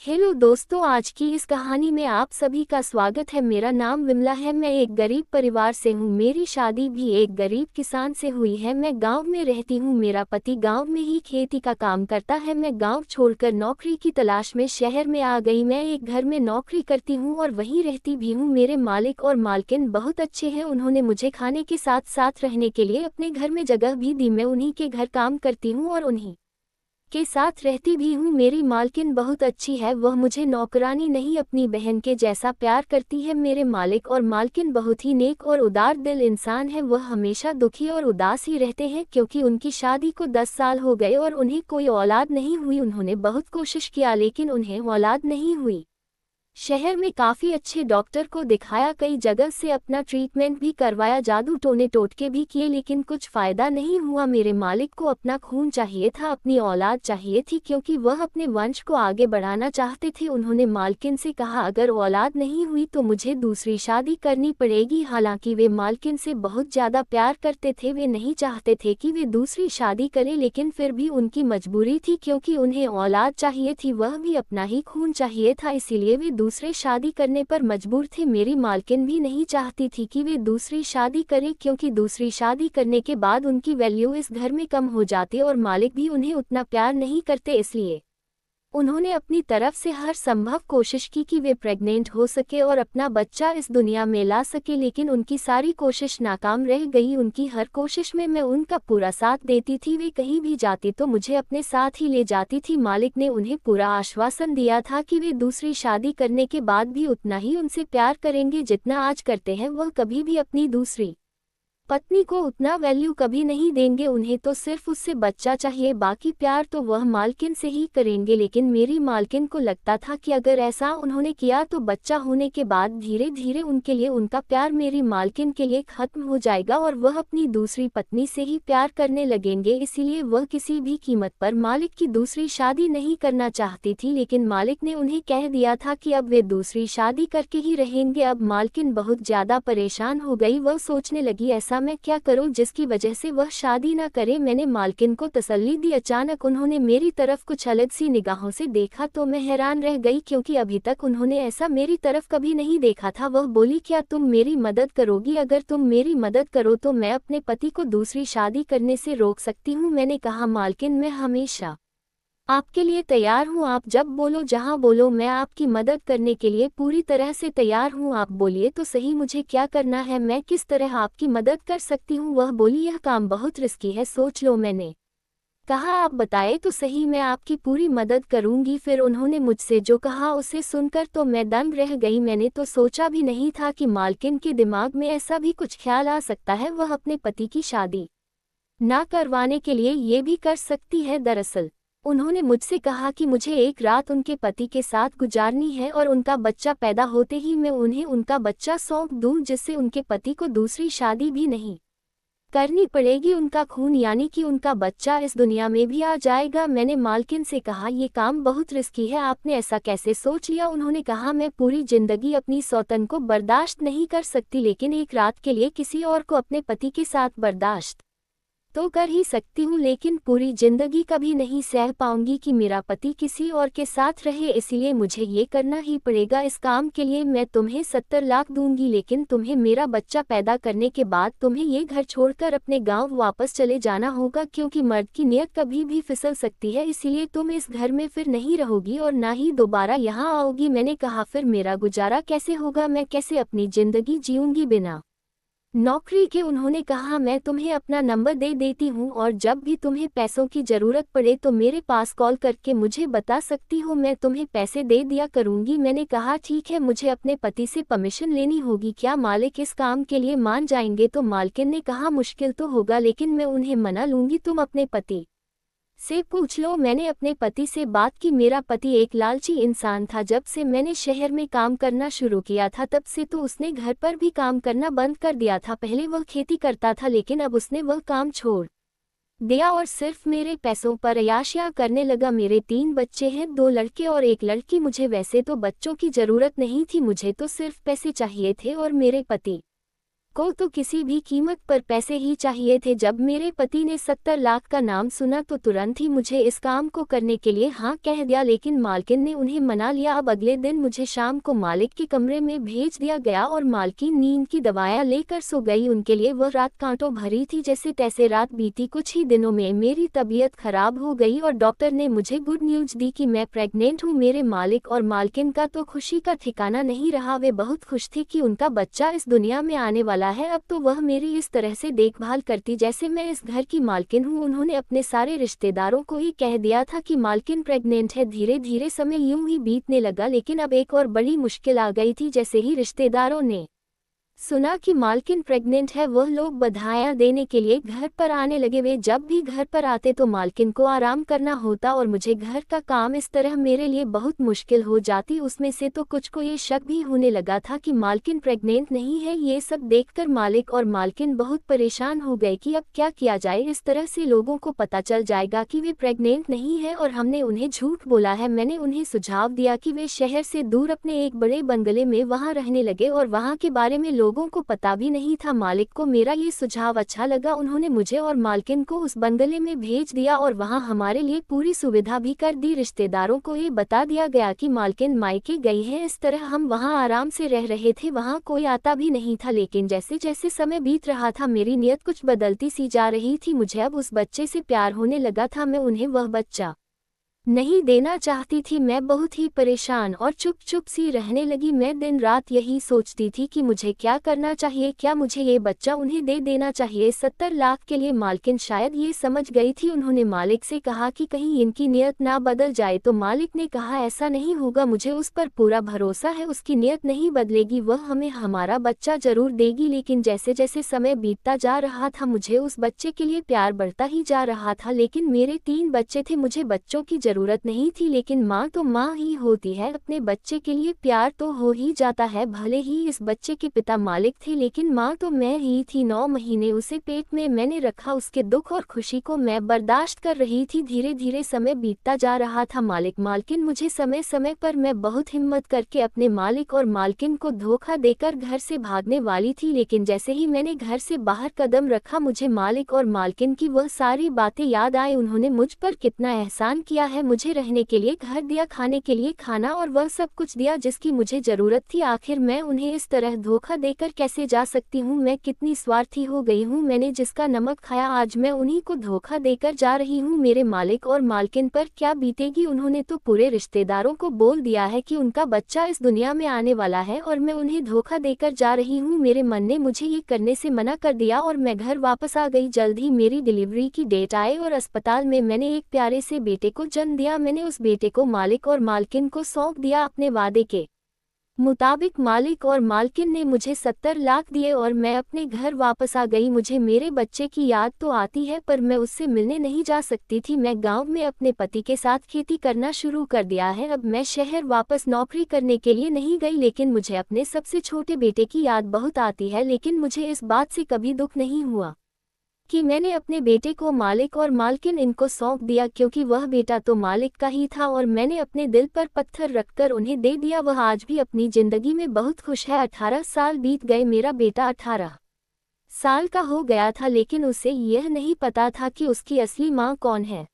Hello दोस्तों, आज की इस कहानी में आप सभी का स्वागत है। मेरा नाम विमला है। मैं एक गरीब परिवार से हूँ। मेरी शादी भी एक गरीब किसान से हुई है। मैं गांव में रहती हूँ। मेरा पति गांव में ही खेती का काम करता है। मैं गांव छोड़कर नौकरी की तलाश में शहर में आ गई। मैं एक घर में नौकरी करती हूँ और वहीं रहती भी हूँ। मेरे मालिक और मालकिन बहुत अच्छे हैं। उन्होंने मुझे खाने के साथ साथ रहने के लिए अपने घर में जगह भी दी। मैं उन्हीं के घर काम करती हूँ और उन्हीं के साथ रहती भी हूँ। मेरी मालकिन बहुत अच्छी है। वह मुझे नौकरानी नहीं, अपनी बहन के जैसा प्यार करती है। मेरे मालिक और मालकिन बहुत ही नेक और उदार दिल इंसान है। वह हमेशा दुखी और उदास ही रहते हैं क्योंकि उनकी शादी को 10 साल हो गए और उन्हें कोई औलाद नहीं हुई। उन्होंने बहुत कोशिश किया लेकिन उन्हें औलाद नहीं हुई। शहर में काफ़ी अच्छे डॉक्टर को दिखाया, कई जगह से अपना ट्रीटमेंट भी करवाया, जादू टोने टोटके भी किए लेकिन कुछ फ़ायदा नहीं हुआ। मेरे मालिक को अपना खून चाहिए था, अपनी औलाद चाहिए थी क्योंकि वह अपने वंश को आगे बढ़ाना चाहते थे। उन्होंने मालकिन से कहा अगर औलाद नहीं हुई तो मुझे दूसरी शादी करनी पड़ेगी। हालांकि वे मालकिन से बहुत ज़्यादा प्यार करते थे। वे नहीं चाहते थे कि वे दूसरी शादी करें लेकिन फिर भी उनकी मजबूरी थी क्योंकि उन्हें औलाद चाहिए थी, वह भी अपना ही खून चाहिए था, इसीलिए वे दूसरे शादी करने पर मजबूर थे। मेरी मालकिन भी नहीं चाहती थी कि वे दूसरी शादी करें क्योंकि दूसरी शादी करने के बाद उनकी वैल्यू इस घर में कम हो जाती और मालिक भी उन्हें उतना प्यार नहीं करते। इसलिए उन्होंने अपनी तरफ से हर संभव कोशिश की कि वे प्रेग्नेंट हो सके और अपना बच्चा इस दुनिया में ला सके लेकिन उनकी सारी कोशिश नाकाम रह गई। उनकी हर कोशिश में मैं उनका पूरा साथ देती थी। वे कहीं भी जाती तो मुझे अपने साथ ही ले जाती थी। मालिक ने उन्हें पूरा आश्वासन दिया था कि वे दूसरी शादी करने के बाद भी उतना ही उनसे प्यार करेंगे जितना आज करते हैं। वह कभी भी अपनी दूसरी पत्नी को उतना वैल्यू कभी नहीं देंगे। उन्हें तो सिर्फ उससे बच्चा चाहिए, बाकी प्यार तो वह मालकिन से ही करेंगे। लेकिन मेरी मालकिन को लगता था कि अगर ऐसा उन्होंने किया तो बच्चा होने के बाद धीरे धीरे उनके लिए उनका प्यार मेरी मालकिन के लिए खत्म हो जाएगा और वह अपनी दूसरी पत्नी से ही प्यार करने लगेंगे। इसीलिए वह किसी भी कीमत पर मालिक की दूसरी शादी नहीं करना चाहती थी। लेकिन मालिक ने उन्हें कह दिया था कि अब वे दूसरी शादी करके ही रहेंगे। अब मालकिन बहुत ज़्यादा परेशान हो गई। वह सोचने लगी ऐसा मैं क्या करूं जिसकी वजह से वह शादी न करे। मैंने मालकिन को तसल्ली दी। अचानक उन्होंने मेरी तरफ कुछ अलग सी निगाहों से देखा तो मैं हैरान रह गई क्योंकि अभी तक उन्होंने ऐसा मेरी तरफ कभी नहीं देखा था। वह बोली क्या तुम मेरी मदद करोगी? अगर तुम मेरी मदद करो तो मैं अपने पति को दूसरी शादी करने से रोक सकती हूँ। मैंने कहा मालकिन मैं हमेशा आपके लिए तैयार हूँ। आप जब बोलो, जहाँ बोलो, मैं आपकी मदद करने के लिए पूरी तरह से तैयार हूँ। आप बोलिए तो सही मुझे क्या करना है, मैं किस तरह आपकी मदद कर सकती हूँ? वह बोली यह काम बहुत रिस्की है, सोच लो। मैंने कहा आप बताए तो सही, मैं आपकी पूरी मदद करूंगी। फिर उन्होंने मुझसे जो कहा उसे सुनकर तो मैं दंग रह गई। मैंने तो सोचा भी नहीं था कि मालकिन के दिमाग में ऐसा भी कुछ ख्याल आ सकता है। वह अपने पति की शादी ना करवाने के लिए ये भी कर सकती है। दरअसल उन्होंने मुझसे कहा कि मुझे एक रात उनके पति के साथ गुजारनी है और उनका बच्चा पैदा होते ही मैं उन्हें उनका बच्चा सौंप दूं जिससे उनके पति को दूसरी शादी भी नहीं करनी पड़ेगी। उनका खून यानी कि उनका बच्चा इस दुनिया में भी आ जाएगा। मैंने मालकिन से कहा ये काम बहुत रिस्की है, आपने ऐसा कैसे सोच लिया? उन्होंने कहा मैं पूरी जिंदगी अपनी सौतन को बर्दाश्त नहीं कर सकती लेकिन एक रात के लिए किसी और को अपने पति के साथ बर्दाश्त तो कर ही सकती हूँ लेकिन पूरी जिंदगी कभी नहीं सह पाऊंगी कि मेरा पति किसी और के साथ रहे, इसलिए मुझे ये करना ही पड़ेगा। इस काम के लिए मैं तुम्हें 70 लाख दूंगी लेकिन तुम्हें मेरा बच्चा पैदा करने के बाद तुम्हें ये घर छोड़कर अपने गांव वापस चले जाना होगा क्योंकि मर्द की नीयत कभी भी फिसल सकती है। इसीलिए तुम इस घर में फिर नहीं रहोगी और ना ही दोबारा यहाँ आओगी। मैंने कहा फिर मेरा गुजारा कैसे होगा, मैं कैसे अपनी जिंदगी जीऊंगी बिना नौकरी के? उन्होंने कहा मैं तुम्हें अपना नंबर दे देती हूँ और जब भी तुम्हें पैसों की ज़रूरत पड़े तो मेरे पास कॉल करके मुझे बता सकती हो, मैं तुम्हें पैसे दे दिया करूँगी। मैंने कहा ठीक है, मुझे अपने पति से परमिशन लेनी होगी, क्या मालिक इस काम के लिए मान जाएंगे? तो मालकिन ने कहा मुश्किल तो होगा लेकिन मैं उन्हें मना लूँगी, तुम अपने पति से पूछ लो। मैंने अपने पति से बात की। मेरा पति एक लालची इंसान था। जब से मैंने शहर में काम करना शुरू किया था तब से तो उसने घर पर भी काम करना बंद कर दिया था। पहले वह खेती करता था लेकिन अब उसने वह काम छोड़ दिया और सिर्फ मेरे पैसों पर अय्याशियां करने लगा। मेरे 3 बच्चे हैं, 2 लड़के और 1 लड़की। मुझे वैसे तो बच्चों की ज़रूरत नहीं थी, मुझे तो सिर्फ पैसे चाहिए थे और मेरे पति को तो किसी भी कीमत पर पैसे ही चाहिए थे। जब मेरे पति ने 70 लाख का नाम सुना तो तुरंत ही मुझे इस काम को करने के लिए हाँ कह दिया, लेकिन मालकिन ने उन्हें मना लिया। अब अगले दिन मुझे शाम को मालिक के कमरे में भेज दिया गया और मालकिन नींद की दवाएं लेकर सो गई। उनके लिए वह रात कांटों भरी थी। जैसे तैसे रात बीती। कुछ ही दिनों में मेरी तबीयत खराब हो गई और डॉक्टर ने मुझे गुड न्यूज दी कि मैं प्रेग्नेंट हूँ। मेरे मालिक और मालकिन का तो खुशी का ठिकाना नहीं रहा। वे बहुत खुश थे कि उनका बच्चा इस दुनिया में आने वाला है। अब तो वह मेरी इस तरह से देखभाल करती जैसे मैं इस घर की मालकिन हूँ। उन्होंने अपने सारे रिश्तेदारों को ही कह दिया था कि मालकिन प्रेग्नेंट है। धीरे धीरे समय यूं ही बीतने लगा, लेकिन अब एक और बड़ी मुश्किल आ गई थी। जैसे ही रिश्तेदारों ने सुना कि मालकिन प्रेग्नेंट है, वह लोग बधाइयां देने के लिए घर पर आने लगे। वे जब भी घर पर आते तो मालकिन को आराम करना होता और मुझे घर का काम इस तरह मेरे लिए बहुत मुश्किल हो जाती। उसमें से तो कुछ को ये शक भी होने लगा था कि मालकिन प्रेग्नेंट नहीं है। ये सब देखकर मालिक और मालकिन बहुत परेशान हो गए कि अब क्या किया जाए। इस तरह से लोगों को पता चल जाएगा कि वे प्रेग्नेंट नहीं है और हमने उन्हें झूठ बोला है। मैंने उन्हें सुझाव दिया कि वे शहर से दूर अपने एक बड़े बंगले में वहां रहने लगे और वहां के बारे में लोगों को पता भी नहीं था। मालिक को मेरा ये सुझाव अच्छा लगा। उन्होंने मुझे और मालकिन को उस बंगले में भेज दिया और वहां हमारे लिए पूरी सुविधा भी कर दी। रिश्तेदारों को ये बता दिया गया कि मालकिन मायके गई है। इस तरह हम वहां आराम से रह रहे थे। वहां कोई आता भी नहीं था। लेकिन जैसे जैसे समय बीत रहा था मेरी नीयत कुछ बदलती सी जा रही थी। मुझे अब उस बच्चे से प्यार होने लगा था। मैं उन्हें वह बच्चा नहीं देना चाहती थी। मैं बहुत ही परेशान और चुप चुप सी रहने लगी। मैं दिन रात यही सोचती थी कि मुझे क्या करना चाहिए। क्या मुझे ये बच्चा उन्हें दे देना चाहिए? 70 लाख के लिए मालकिन शायद ये समझ गई थी। उन्होंने मालिक से कहा कि कहीं इनकी नीयत ना बदल जाए, तो मालिक ने कहा ऐसा नहीं होगा, मुझे उस पर पूरा भरोसा है, उसकी नीयत नहीं बदलेगी, वह हमें हमारा बच्चा जरूर देगी। लेकिन जैसे जैसे समय बीतता जा रहा था मुझे उस बच्चे के लिए प्यार बढ़ता ही जा रहा था। लेकिन मेरे 3 बच्चे थे, मुझे बच्चों की जरूरत नहीं थी। लेकिन माँ तो माँ ही होती है, अपने बच्चे के लिए प्यार तो हो ही जाता है। भले ही इस बच्चे के पिता मालिक थे, लेकिन माँ तो मैं ही थी। 9 महीने उसे पेट में मैंने रखा। उसके दुख और खुशी को मैं बर्दाश्त कर रही थी। धीरे धीरे समय बीतता जा रहा था। मालिक मालकिन मुझे समय समय पर मैं बहुत हिम्मत करके अपने मालिक और मालकिन को धोखा देकर घर से भागने वाली थी। लेकिन जैसे ही मैंने घर से बाहर कदम रखा मुझे मालिक और मालकिन की वह सारी बातें याद आई। उन्होंने मुझ पर कितना एहसान किया है, मुझे रहने के लिए घर दिया, खाने के लिए खाना और वह सब कुछ दिया जिसकी मुझे जरूरत थी। आखिर मैं उन्हें इस तरह धोखा देकर कैसे जा सकती हूँ? मैं कितनी स्वार्थी हो गई हूँ। मैंने जिसका नमक खाया आज मैं उन्हीं को धोखा देकर जा रही हूँ। मेरे मालिक और मालकिन पर क्या बीतेगी? उन्होंने तो पूरे रिश्तेदारों को बोल दिया है कि उनका बच्चा इस दुनिया में आने वाला है और मैं उन्हें धोखा देकर जा रही हूँ। मेरे मन ने मुझे ये करने से मना कर दिया और मैं घर वापस आ गई। जल्द ही मेरी डिलीवरी की डेट आई और अस्पताल में मैंने एक प्यारे से बेटे को जन्म दिया। मैंने उस बेटे को मालिक और मालकिन को सौंप दिया। अपने वादे के मुताबिक मालिक और मालकिन ने मुझे 70 लाख दिए और मैं अपने घर वापस आ गई। मुझे मेरे बच्चे की याद तो आती है पर मैं उससे मिलने नहीं जा सकती थी। मैं गांव में अपने पति के साथ खेती करना शुरू कर दिया है। अब मैं शहर वापस नौकरी करने के लिए नहीं गई, लेकिन मुझे अपने सबसे छोटे बेटे की याद बहुत आती है। लेकिन मुझे इस बात से कभी दुख नहीं हुआ कि मैंने अपने बेटे को मालिक और मालकिन इनको सौंप दिया, क्योंकि वह बेटा तो मालिक का ही था और मैंने अपने दिल पर पत्थर रखकर उन्हें दे दिया। वह आज भी अपनी जिंदगी में बहुत खुश है। 18 साल बीत गए। मेरा बेटा 18 साल का हो गया था, लेकिन उसे यह नहीं पता था कि उसकी असली माँ कौन है।